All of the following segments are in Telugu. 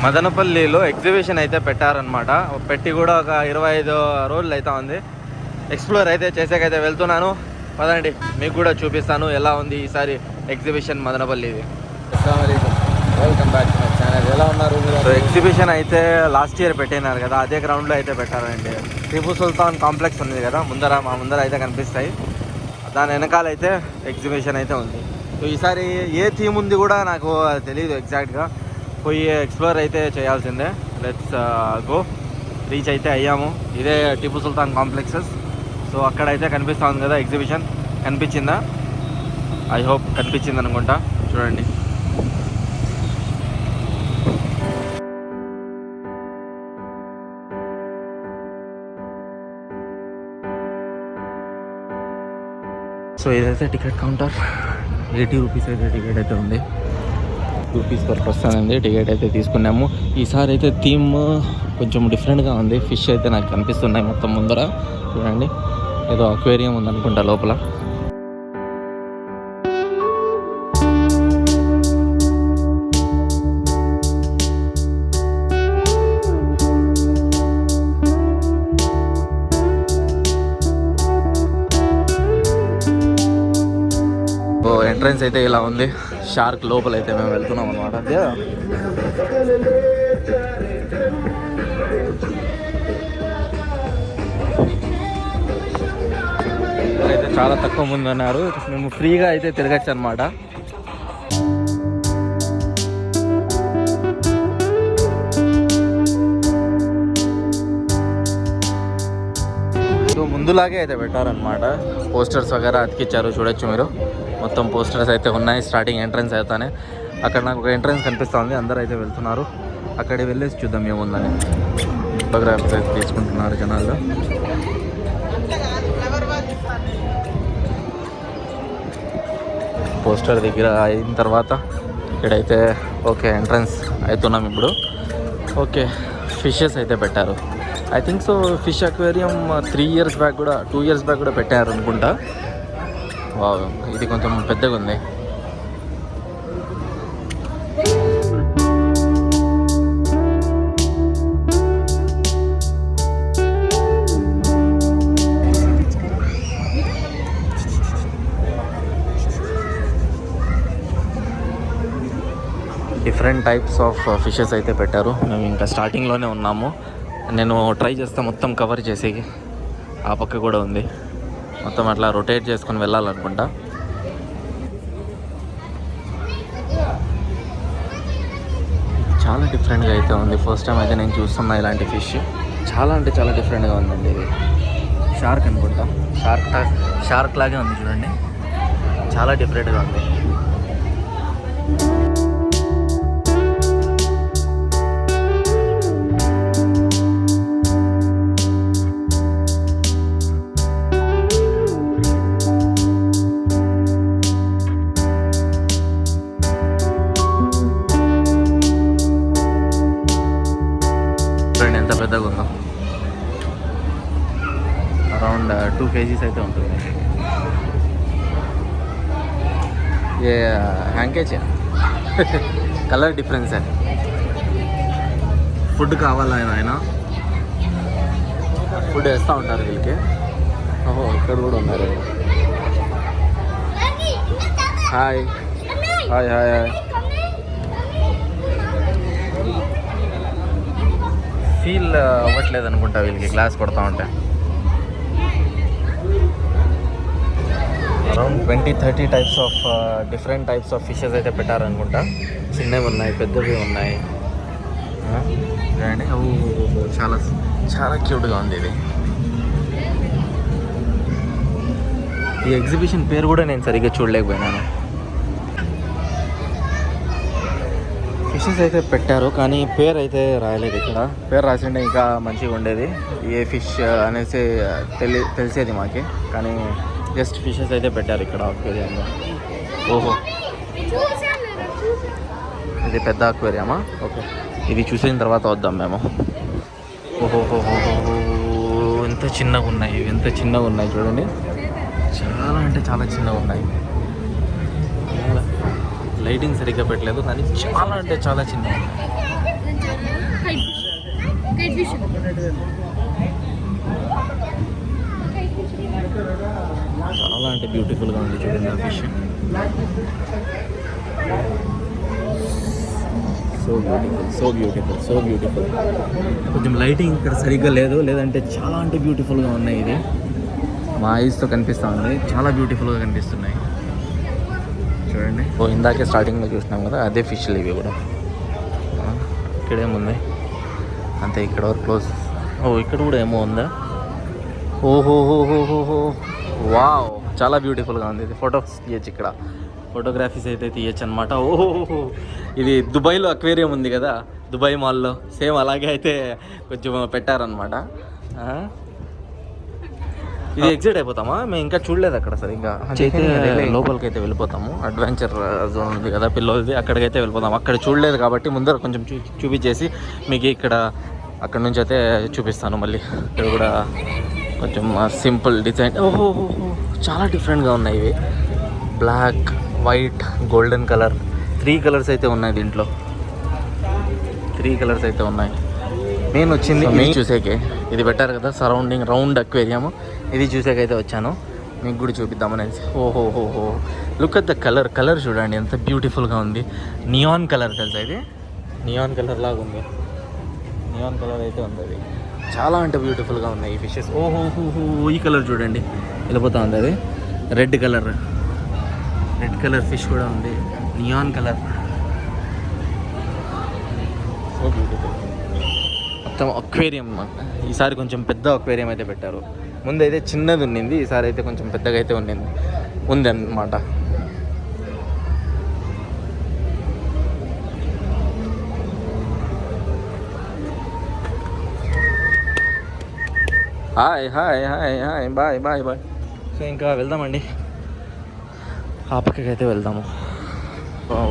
మదనపల్లిలో ఎగ్జిబిషన్ అయితే పెట్టారనమాట. పెట్టి కూడా ఒక 25 రోజులు అయితే ఉంది. ఎక్స్ప్లోర్ అయితే చేసేకైతే వెళ్తున్నాను. పదండి మీకు కూడా చూపిస్తాను ఎలా ఉంది ఈసారి ఎగ్జిబిషన్ మదనపల్లిది. Welcome back to my channel. ఎలా ఉన్నారు? సో ఎగ్జిబిషన్ అయితే లాస్ట్ ఇయర్ పెట్టినారు కదా, అదే గ్రౌండ్లో అయితే పెట్టారండి. టిపు సుల్తాన్ కాంప్లెక్స్ ఉంది కదా మా ముందర అయితే కనిపిస్తాయి. దాని వెనకాలైతే ఎగ్జిబిషన్ అయితే ఉంది. సో ఈసారి ఏ థీమ్ ఉంది కూడా నాకు తెలియదు ఎగ్జాక్ట్గా. పోయి ఎక్స్ప్లోర్ అయితే చేయాల్సిందే. Let's go. రీచ్ అయితే అయ్యాము. ఇదే టిపు సుల్తాన్ కాంప్లెక్సెస్. సో అక్కడైతే కనిపిస్తూ ఉంది కదా ఎగ్జిబిషన్. కనిపించిందా? ఐ హోప్ కనిపించింది అనుకుంటా. చూడండి. సో ఇదైతే టికెట్ కౌంటర్. 80 రూపీస్ అయితే టికెట్ అయితే ఉంది. రూపీస్ పర్ పర్సన్ ఉంది. టికెట్ అయితే తీసుకున్నాము. ఈసారి అయితే థీమ్ కొంచెం డిఫరెంట్గా ఉంది. ఫిష్ అయితే నాకు కనిపిస్తున్నాయి మొత్తం ముందర. చూడండి, ఏదో అక్వేరియం ఉందనుకుంటా లోపల. ఎంట్రన్స్ అయితే ఇలా ఉంది. షార్క్ లోపల అయితే మేము వెళ్తున్నాం అనమాట. అయితే చాలా తక్కువ మంది ఉన్నారు. మేము ఫ్రీగా అయితే తిరగచ్చు అనమాట. ముందులాగే అయితే పెట్టారనమాట. పోస్టర్స్ వగేరా అతికిచ్చారు. చూడొచ్చు మీరు. మొత్తం పోస్టర్స్ అయితే ఉన్నాయి. స్టార్టింగ్ ఎంట్రన్స్ అయితేనే అక్కడ నాకు ఒక ఎంట్రన్స్ కనిపిస్తుంది. అందరూ అయితే వెళ్తున్నారు. అక్కడికి వెళ్ళేసి చూద్దాం ఏముందని. ఫోటోగ్రాఫ్స్ అయితే తీసుకుంటున్నారు జనాలు. పోస్టర్ దగ్గర అయిన తర్వాత ఇక్కడైతే ఓకే ఎంట్రన్స్ అవుతున్నాం ఇప్పుడు. ఓకే, ఫిషెస్ అయితే పెట్టారు. I think so fish aquarium 2 years back కూడా పెట్టారు అనుకుంటా. వావ్, ఇది కొంచెం పెద్దగా ఉంది. డిఫరెంట్ టైప్స్ ఆఫ్ ఫిషెస్ అయితే పెట్టారు. మేము ఇంకా స్టార్టింగ్లోనే ఉన్నాము. నేను ట్రై చేస్తా మొత్తం కవర్ చేసేకి. ఆ పక్క కూడా ఉంది. మొత్తం అట్లా రొటేట్ చేసుకొని వెళ్ళాలనుకుంటా. చాలా డిఫరెంట్గా అయితే ఉంది. ఫస్ట్ టైం అయితే నేను చూస్తున్నా ఇలాంటి ఫిష్. చాలా అంటే చాలా డిఫరెంట్గా ఉందండి. ఇది షార్క్ అనుకుంటా. షార్క్ లాగే ఉంది చూడండి. చాలా డిఫరెంట్గా ఉంది. ఎంత పెద్దగా ఉందో. అరౌండ్ 2 kgs అయితే ఉంటుంది. ఏ హ్యాంకేజ్ కలర్ డిఫరెన్స్. ఫుడ్ కావాలా ఆయన ఫుడ్ వేస్తూ ఉంటారు వీళ్ళకి. ఓహో, ఇక్కడ కూడా ఉన్నారు. Hi hi hi hi. Feel అవ్వట్లేదు అనుకుంటా వీళ్ళకి గ్లాస్ కొడతా ఉంటే. Around 20-30 types of different types of fishes అయితే పెట్టారనుకుంటా. చిన్నవి ఉన్నాయి, పెద్దవి ఉన్నాయి. చాలా చాలా క్యూట్గా ఉంది ఇది. ఈ ఎగ్జిబిషన్ పేరు కూడా నేను సరిగ్గా చూడలేకపోయినాను. ఫిషెస్ అయితే పెట్టారు కానీ పేరు అయితే రాయలేదు. ఇక్కడ పేరు రాసిండే ఇంకా మంచిగా ఉండేది. ఏ ఫిష్ అనేసి తెలిసేది మాకి. కానీ జస్ట్ ఫిషెస్ అయితే పెట్టారు ఇక్కడ అక్వేరియంలో. ఓహో, ఇది పెద్ద అక్వేరియమా? ఓకే, ఇది చూసిన తర్వాత వద్దాం మేము. ఓహోహోహో, ఎంత చిన్నగా ఉన్నాయి చూడండి. చాలా అంటే చాలా చిన్నగా ఉన్నాయి. లైటింగ్ సరిగ్గా పెట్టలేదు కానీ చాలా అంటే చాలా చిన్నగా ఉన్నాయి. ఫిష్ చాలా అంటే బ్యూటిఫుల్గా ఉంది చూడండి ఆ fish. So beautiful, so beautiful, so beautiful. కొంచెం లైటింగ్ ఇక్కడ సరిగ్గా లేదు, లేదంటే చాలా అంటే బ్యూటిఫుల్గా ఉన్నాయి. ఇది మా ఐస్తో కనిపిస్తూ ఉంది, చాలా బ్యూటిఫుల్గా కనిపిస్తున్నాయి చూడండి. ఓ ఇందాకే స్టార్టింగ్లో చూసినాం కదా, అదే ఫిష్లు ఇవి కూడా. ఇక్కడేముంది అంతే, ఇక్కడ వరకు క్లోజ్. ఓ ఇక్కడ కూడా ఏమో ఉందా. ఓహోహోహోహో, వావ్, చాలా బ్యూటిఫుల్గా ఉంది. ఇది ఫొటోస్ తీయచ్చు, ఇక్కడ ఫోటోగ్రఫీస్ అయితే తీయచ్చు అనమాట. ఓహోహో, ఇది దుబాయ్లో అక్వేరియం ఉంది కదా, దుబాయ్ మాల్లో, సేమ్ అలాగే అయితే కొంచెం పెట్టారనమాట. ఇది ఎగ్జిట్ అయిపోతామా? మేము ఇంకా చూడలేదు అక్కడ సరే. ఇంకా లోపలికి అయితే వెళ్ళిపోతాము. అడ్వెంచర్ జోన్ ఉంది కదా పిల్లలది, అక్కడికైతే వెళ్ళిపోతాము. అక్కడ చూడలేదు కాబట్టి ముందర కొంచెం చూపించేసి మీకు ఇక్కడ అక్కడ నుంచి అయితే చూపిస్తాను. మళ్ళీ ఇక్కడ కూడా కొంచెం సింపుల్ డిజైన్. ఓహో, చాలా డిఫరెంట్గా ఉన్నాయి ఇవి. Black, white, golden colour, 3 colours అయితే ఉన్నాయి దీంట్లో. 3 కలర్స్ అయితే ఉన్నాయి. మెయిన్ వచ్చింది మెయిన్ చూసేకే, ఇది పెట్టారు కదా సరౌండింగ్ రౌండ్ అక్వేరియం, ఇది చూసేకైతే వచ్చాను. మీకు కూడా చూపిద్దామనేసి. ఓహోహోహో, look at the colour. Colour చూడండి ఎంత బ్యూటిఫుల్గా ఉంది. నియాన్ కలర్ తెలుసా, ఇది నియాన్ కలర్ లాగా ఉంది. నియాన్ కలర్ అయితే ఉంది అది. చాలా అంటే బ్యూటిఫుల్గా ఉన్నాయి ఈ ఫిషెస్. ఓహోహోహో, ఈ కలర్ చూడండి వెళ్ళిపోతా ఉంది. అది red colour, red colour fish కూడా ఉంది. Neon colour, so beautiful. మొత్తం అక్వేరియం. ఈసారి కొంచెం పెద్ద అక్వేరియం అయితే పెట్టారు. ముందైతే చిన్నది ఉండింది, ఈసారి అయితే కొంచెం పెద్దగా అయితే ఉంది అన్నమాట. Hi hi hi hi, bye bye bye. So ఇంకా వెళ్దామండి, ఆ పక్కకి అయితే వెళ్దాము.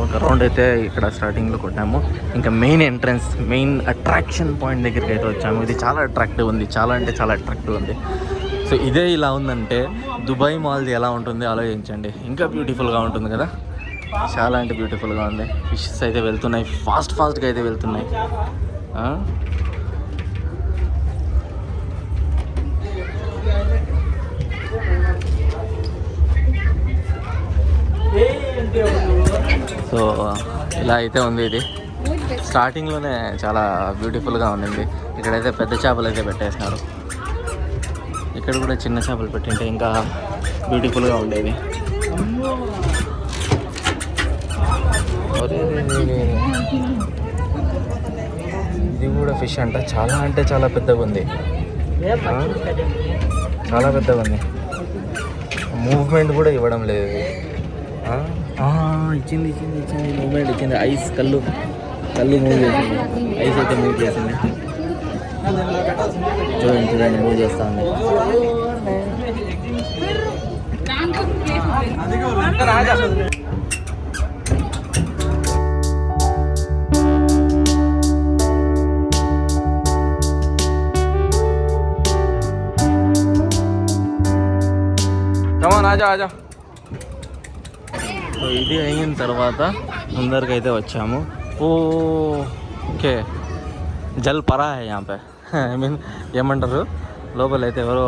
ఒక రౌండ్ అయితే ఇక్కడ స్టార్టింగ్లో కొట్టాము. ఇంకా main entrance, main attraction point దగ్గరికి అయితే వచ్చాము. ఇది చాలా అట్రాక్టివ్ ఉంది, చాలా అంటే చాలా అట్రాక్టివ్ ఉంది. సో ఇదే ఇలా ఉందంటే దుబాయ్ మాల్ది ఎలా ఉంటుంది ఆలోచించండి, ఇంకా బ్యూటిఫుల్గా ఉంటుంది కదా. చాలా అంటే బ్యూటిఫుల్గా ఉంది. ఫిషెస్ అయితే వెళ్తున్నాయి, ఫాస్ట్గా అయితే వెళ్తున్నాయి. సో ఇలా అయితే ఉంది. ఇది స్టార్టింగ్లోనే చాలా బ్యూటిఫుల్గా ఉండింది. ఇక్కడైతే పెద్ద చేపలు అయితే పెట్టేసినారు. ఇక్కడ కూడా చిన్న చేపలు పెట్టింటే ఇంకా బ్యూటిఫుల్గా ఉండేది. ఇది కూడా ఫిష్ అంట, చాలా అంటే చాలా పెద్దగా ఉంది. చాలా పెద్దగా ఉంది. మూవ్మెంట్ కూడా ఇవ్వడం లేదు. ఇచ్చింది మూవ్మెంట్ ఇచ్చింది. ఐస్ కళ్ళు మూవ్ చేసింది. ఐస్ అయితే మూవ్ చేసింది. చూడండి మూవ్ చేస్తా ఉంది. ఆజా. సో ఇది అయిన తర్వాత ముందరికైతే వచ్చాము. ఓకే, జల్ పరా high yeah pay. I mean ఏమంటారు, లోపలైతే ఎవరో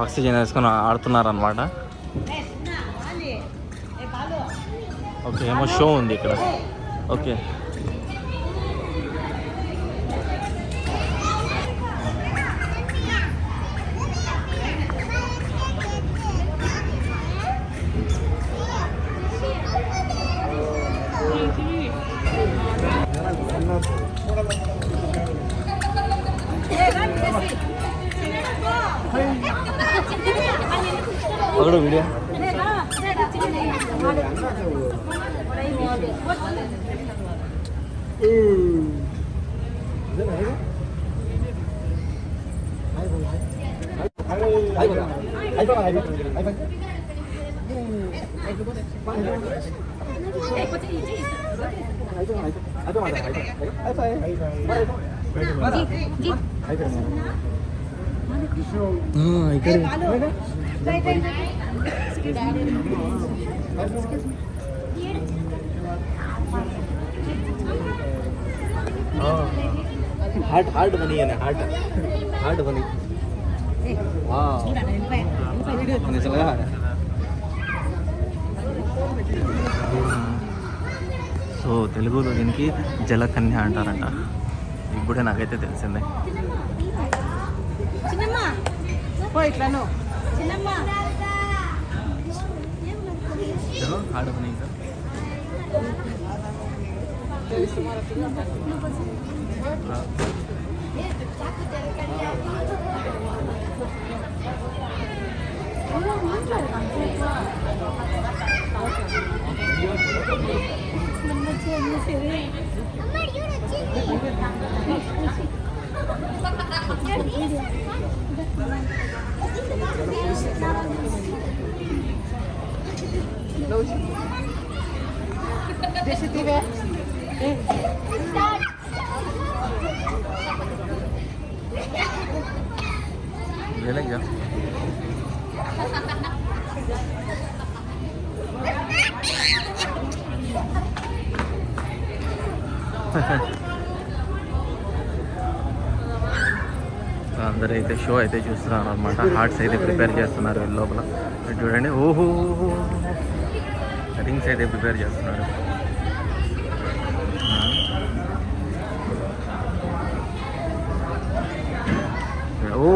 ఆక్సిజన్ వేసుకొని ఆడుతున్నారనమాట. ఓకే, ఏమో షో ఉంది ఇక్కడ. ఓకే, పకడో వీడియో. హార్ట్ బనీ అని హార్ట్ బనీ నిజంగా సో తెలుగులో దీనికి జలకన్య అంటారంట. ఇప్పుడే నాకైతే తెలిసిందే. హార్ట్ బనీ गया అందరూ అయితే షో అయితే చూస్తున్నారు అనమాట. హార్ట్స్ అయితే ప్రిపేర్ చేస్తున్నారు లోపల చూడండి. ఓహో రింగ్స్ అయితే ప్రిపేర్ చేస్తున్నారు. ఓ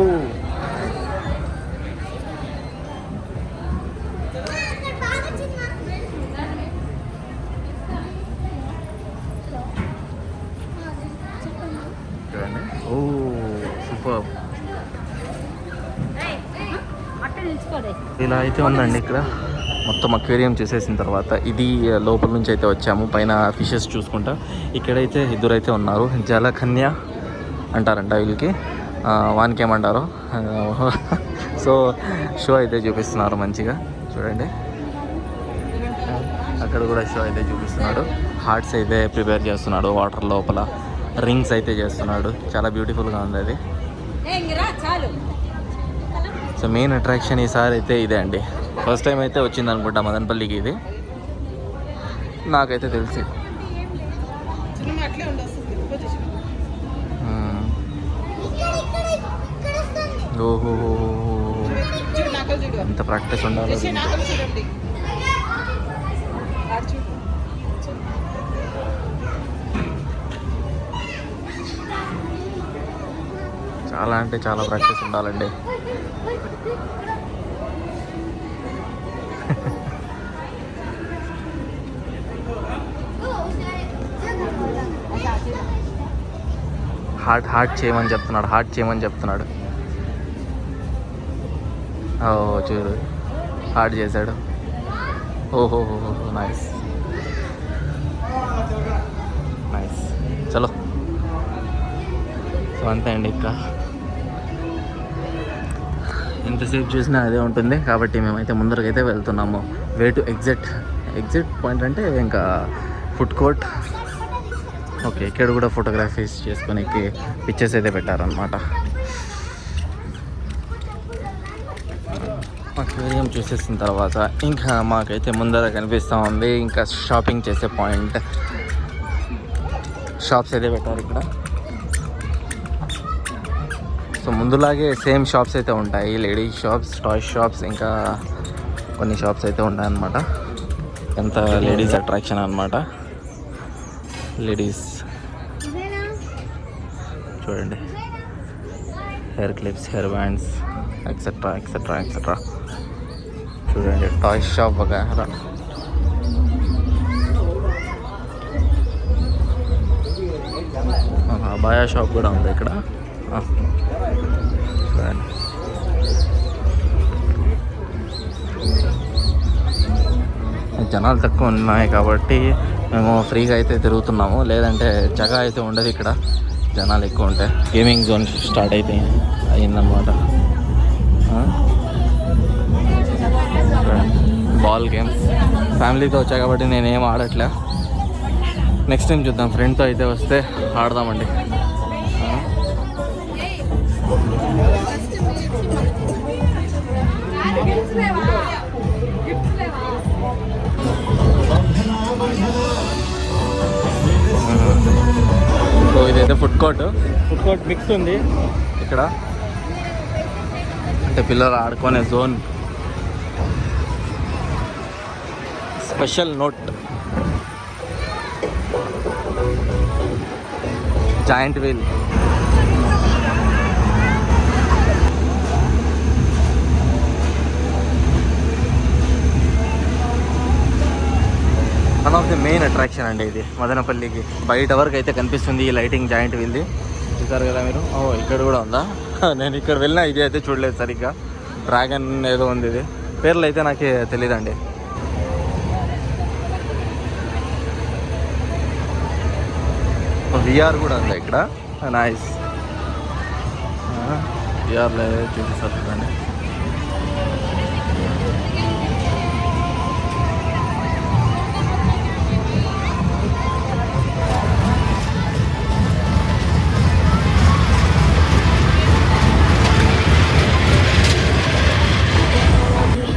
చూడండి. ఓ సూపర్. ఇలా అయితే ఉందండి ఇక్కడ మొత్తం అక్వేరియం చేసేసిన తర్వాత. ఇది లోపల నుంచి అయితే వచ్చాము. పైన ఫిషెస్ చూసుకుంటా. ఇక్కడైతే ఇద్దరైతే ఉన్నారు. జలకన్య అంటారంట వీళ్ళకి. వానికి ఏమంటారు. సో షో అయితే చూపిస్తున్నారు మంచిగా చూడండి. అక్కడ కూడా షో అయితే చూపిస్తున్నాడు. హార్ట్స్ అయితే ప్రిపేర్ చేస్తున్నాడు వాటర్ లోపల. రింగ్స్ అయితే చేస్తున్నాడు. చాలా బ్యూటిఫుల్గా ఉంది అది. సో మెయిన్ అట్రాక్షన్ ఈసారి అయితే ఇదే అండి. ఫస్ట్ టైం అయితే వచ్చింది అనుకుంటా మదనపల్లికి ఇది నాకైతే తెలిసి. ఓహో ఎంత ప్రాక్టీస్ ఉండాలి. చాలా అంటే చాలా ప్రాక్టీస్ ఉండాలండి. హార్ట్ చేయమని చెప్తున్నాడు. ఓ చూడు హార్ట్ చేశాడు. ఓహో నైస్ చలో. సో అంతే అండి. ఇంకా ఎంతసేపు చూసినా అదే ఉంటుంది కాబట్టి మేమైతే ముందరకైతే వెళ్తున్నాము. వే టు ఎగ్జిట్ పాయింట్ అంటే ఇంకా ఫుడ్ కోర్ట్. ఓకే ఇక్కడ కూడా ఫోటోగ్రఫీస్ చేసుకొని పిక్చర్స్ అయితే పెట్టారనమాట. అక్వేరియం చూసేసిన తర్వాత ఇంకా మాకైతే ముందర కనిపిస్తూ ఉంది ఇంకా షాపింగ్ చేసే పాయింట్. షాప్స్ అయితే పెట్టారు ఇక్కడ. సో ముందులాగే సేమ్ షాప్స్ అయితే ఉంటాయి. లేడీస్ షాప్స్, టాయ్స్ షాప్స్, ఇంకా కొన్ని షాప్స్ అయితే ఉంటాయన్నమాట. ఎంత లేడీస్ అట్రాక్షన్ అనమాట. లేడీస్ చూడండి. Hair clips, hair bands, etcetera చూడండి. టాయ్స్ షాప్ వగైరా. బాయా షాప్ కూడా ఉంది ఇక్కడ. చూడండి జనాలు తక్కువ ఉన్నాయి కాబట్టి మేము ఫ్రీగా అయితే తిరుగుతున్నాము. లేదంటే జగ అయితే ఉండదు ఇక్కడ జనాలు ఎక్కువ ఉంటాయి. గేమింగ్ జోన్ స్టార్ట్ అయితే అయిందనమాట. బాల్ గేమ్స్ ఫ్యామిలీతో వచ్చా కాబట్టి నేనేం ఆడట్లే. నెక్స్ట్ టైం చూద్దాం. ఫ్రెండ్తో అయితే వస్తే ఆడదామండి. సో ఇదైతే ఫుడ్ కోర్ట్ మిక్స్ ఉంది ఇక్కడ, అంటే పిల్లలు ఆడుకునే zone. Special note joint wheel. One of the main attraction అండి ఇది మదనపల్లికి. బయట వరకు అయితే కనిపిస్తుంది ఈ లైటింగ్ జాయింట్ వీల్ది, చూసారు కదా మీరు. ఇక్కడ కూడా ఉందా? నేను ఇక్కడ వెళ్ళినా ఇది అయితే చూడలేదు సరిగ్గా. డ్రాగన్ ఏదో ఉంది, ఇది పేర్లు అయితే నాకు తెలియదండి. విఆర్ కూడా ఉంది ఇక్కడ, నైస్. విఆర్లో చూపిస్తారు చూడండి.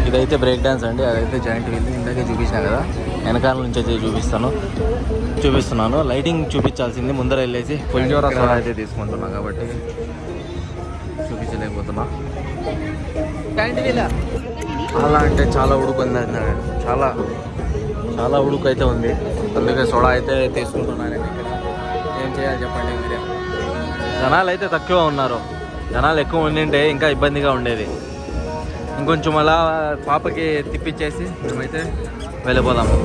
ఇదైతే బ్రేక్ డ్యాన్స్ అండి, అదైతే జాయింట్ వీల్ ఇందాకే చూపించినా కదా. వెనకాల నుంచి అయితే చూపిస్తున్నాను. లైటింగ్ చూపించాల్సింది ముందర వెళ్ళేసి ఫుల్ జోరా సోడా అయితే తీసుకుంటున్నా కాబట్టి చూపించలేకపోతున్నా. అలా అంటే చాలా ఉడుకుంది, చాలా ఉడుకు అయితే ఉంది. అందుకే సోడా అయితే తీసుకుంటున్నాను. ఇక్కడ ఏం చేయాలి చెప్పండి మీరే. జనాలు అయితే తక్కువ ఉన్నారు, జనాలు ఎక్కువ ఉండింటే ఇంకా ఇబ్బందిగా ఉండేది. ఇంకొంచెం అలా పాపకి తిప్పించేసి మేమైతే వెళ్ళిపోదాము.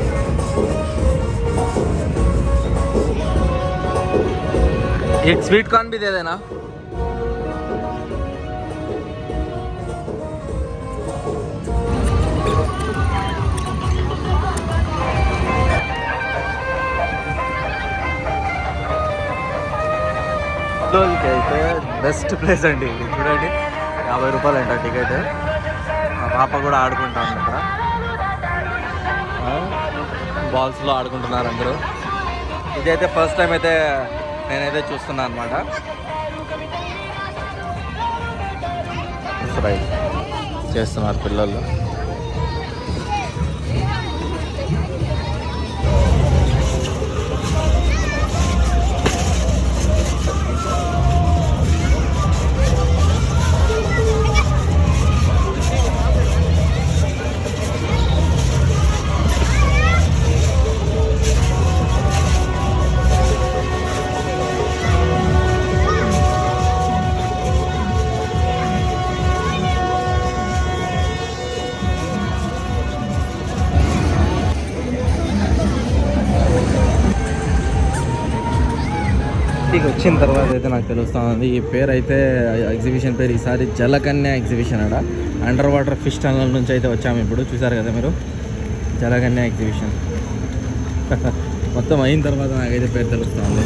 एक स्वीट कॉर्न भी दे देना. అయితే బెస్ట్ ప్లేస్ అండి ఇది, చూడండి. 50 రూపాయలు అంట టికెట్. మా పాప కూడా ఆడుకుంటా ఉంది ఇక్కడ, బాల్స్లో ఆడుకుంటున్నారు అందరూ. ఇదైతే ఫస్ట్ టైం అయితే నేనైతే చూస్తున్నాను అనమాట. చేస్తున్నారు పిల్లలు. ఇంటికి వచ్చిన తర్వాత అయితే నాకు తెలుస్తుంది ఈ పేరు అయితే, ఎగ్జిబిషన్ పేరు ఈసారి జలకన్య ఎగ్జిబిషన్ అడ. అండర్ వాటర్ ఫిష్ టనల్ నుంచి అయితే వచ్చాము ఇప్పుడు, చూసారు కదా మీరు. జలకన్య ఎగ్జిబిషన్ మొత్తం అయిన తర్వాత నాకైతే పేరు తెలుస్తుంది.